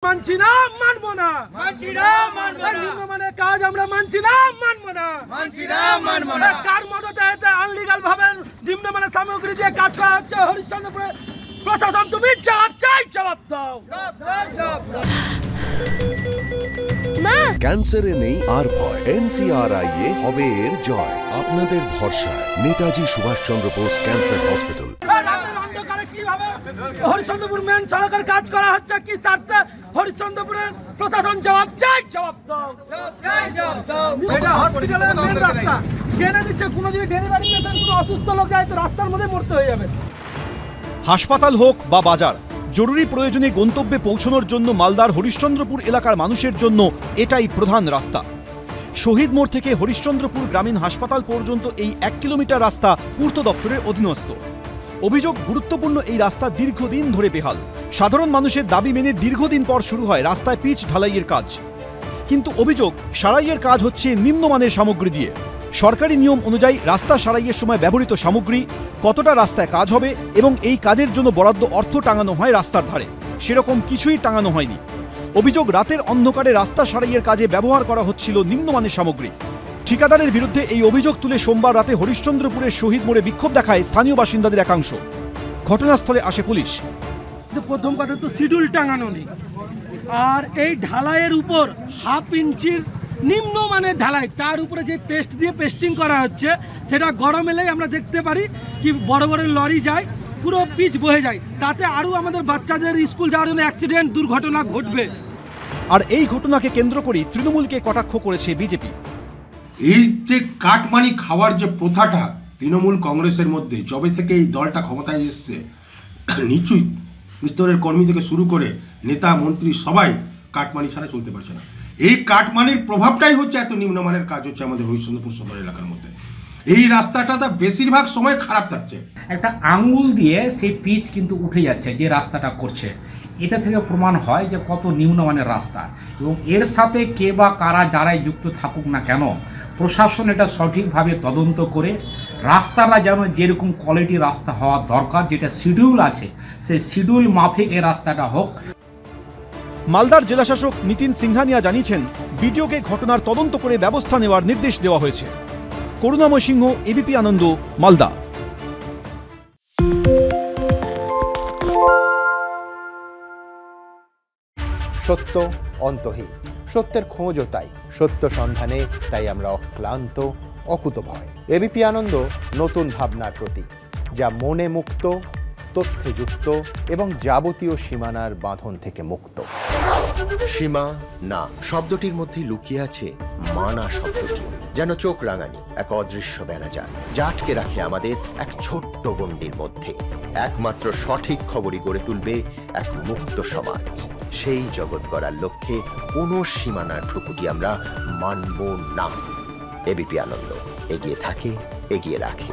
মানছি না, মানবো না, মানছি না, মানবো না। নিম্নমানের কাজ আমরা মানছি না, মানবো না, মানছি না, মানবো না। কার মদতে এতে আনলিগাল ভাবে নিম্নমানের সামগ্রী দিয়ে কাজ করা হচ্ছে হরিশ্চন্দ্রপুরে? প্রশাসন তুমি জবাব চাই, জবাব দাও। ক্যান্সারে নেই আর ভয়, NCRI এ হবে এর জয়। আপনাদের ভরসা নেতাজি সুভাষচন্দ্র বোস ক্যান্সার হসপিটাল। রাতের অন্ধকারে কিভাবে হরিশ্চন্দ্রপুর মেন সড়কের কাজ করা হচ্ছে, কি স্বার্থে? হরিশ্চন্দ্রপুরের প্রশাসন জবাব চাই, জবাব দাও। এটা হসপিটালের মেন রাস্তা, ড্রেনে দিচ্ছে। কোনো যদি ডেলিভারি পেশেন্ট, কোনো অসুস্থ লোক যায় তো রাস্তার মধ্যে মরতে হয়ে যাবে। হাসপাতাল হোক বা বাজার, জরুরি প্রয়োজনে গন্তব্যে পৌঁছানোর জন্য মালদার হরিশ্চন্দ্রপুর এলাকার মানুষের জন্য এটাই প্রধান রাস্তা। শহীদ মোড় থেকে হরিশ্চন্দ্রপুর গ্রামীণ হাসপাতাল পর্যন্ত এই 1 কিলোমিটার রাস্তা পূর্ত দপ্তরের অধীনস্থ। অভিযোগ, গুরুত্বপূর্ণ এই রাস্তা দীর্ঘদিন ধরে বেহাল। সাধারণ মানুষের দাবি মেনে দীর্ঘদিন পর শুরু হয় রাস্তায় পিচ ঢালাইয়ের কাজ। কিন্তু অভিযোগ, সারাইয়ের কাজ হচ্ছে নিম্নমানের সামগ্রী দিয়ে। সরকারি নিয়ম অনুযায়ী রাস্তা সারাইয়ের সময় ব্যবহৃত সামগ্রী, কতটা রাস্তায় কাজ হবে এবং এই কাজের জন্য বরাদ্দ অর্থ টাঙানো হয় রাস্তার ধারে, সেরকম কিছুই টাঙানো হয়নি। অভিযোগ, রাতের অন্ধকারে রাস্তা সারাইয়ের কাজে ব্যবহার করা হচ্ছিল নিম্নমানের সামগ্রী। ঠিকাদারের বিরুদ্ধে এই অভিযোগ তুলে সোমবার রাতে হরিশ্চন্দ্রপুরের শহীদ মোড়ে বিক্ষোভ দেখায় স্থানীয় বাসিন্দাদের একাংশ। ঘটনাস্থলে আসে পুলিশ। প্রথম কথা তো শিডিউল টাঙানো নেই, আর এই ঢালাইয়ের উপর 1/2 ইঞ্চির নিম্নমানের ঢালাই, তার উপরে যে পেস্ট দিয়ে পেস্টিং করা হচ্ছে, সেটা গরম এলেই আমরা দেখতে পারি কি বড় বড় লরি যায়, পুরো পিচ বয়ে যায়। তাতে আরও আমাদের বাচ্চাদের স্কুল যাওয়ার জন্য অ্যাক্সিডেন্ট, দুর্ঘটনা ঘটবে। আর এই ঘটনাকে কেন্দ্র করে তৃণমূলকে কটাক্ষ করেছে বিজেপি। এই যে কাটমানি খাওয়ার যে প্রথাটা তৃণমূল কংগ্রেসের মধ্যে, যবে থেকে এই দলটা ক্ষমতায় এসছে, নিচু স্তরের কর্মী থেকে শুরু করে নেতা মন্ত্রী সবাই কাটমানি ছাড়া চলতে পারছে না। এই কাটমানির প্রভাবটাই হচ্ছে এত নিম্নমানের কাজ হচ্ছে আমাদের হরিশ্চন্দ্রপুর সদর এলাকার মধ্যে। এই রাস্তাটা বেশিরভাগ সময় খারাপ থাকছে। একটা আঙ্গুল দিয়ে সেই পিচ কিন্তু উঠে যাচ্ছে যে রাস্তাটা করছে। এটা থেকে প্রমাণ হয় যে কত নিম্নমানের রাস্তা, এবং এর সাথে কে বা কারা যারাই যুক্ত থাকুক না কেন, প্রশাসন এটা সঠিকভাবে তদন্ত করে রাস্তাটা যেন যেরকম কোয়ালিটি রাস্তা হওয়া দরকার, যেটা শিডিউল আছে, সেই শিডিউল মাফিক এই রাস্তাটা হোক। মালদার জেলাশাসক নিতিন সিংহানিয়া জানিয়েছেন, বিডিওকে ঘটনার তদন্ত করে ব্যবস্থা নেওয়ার নির্দেশ দেওয়া হয়েছে। করুণাময় সিংহ, এবিপি আনন্দ, মালদা। সত্য অন্তহীন, সত্যের খোঁজও তাই, সত্য সন্ধানে তাই আমরা অক্লান্ত, অকুতভয়। এবিপি আনন্দ নতুন ভাবনার প্রতীক, যা মনে মুক্ত, তথ্যে যুক্ত এবং যাবতীয় সীমানার বাঁধন থেকে মুক্ত। সীমা না শব্দটির মধ্যে লুকিয়ে আছে মানা শব্দটি, যেন চোখ রাঙানি এক অদৃশ্য বেড়াজাল, যা আটকে রাখে আমাদের এক ছোট্ট গণ্ডির মধ্যে। একমাত্র সঠিক খবরই গড়ে তুলবে এক মুক্ত সমাজ। সেই জগৎ গড়ার লক্ষ্যে কোনো সীমানার ঠুকুটি আমরা মানব না। এবিপি আনন্দ এগিয়ে থাকে, এগিয়ে রাখে।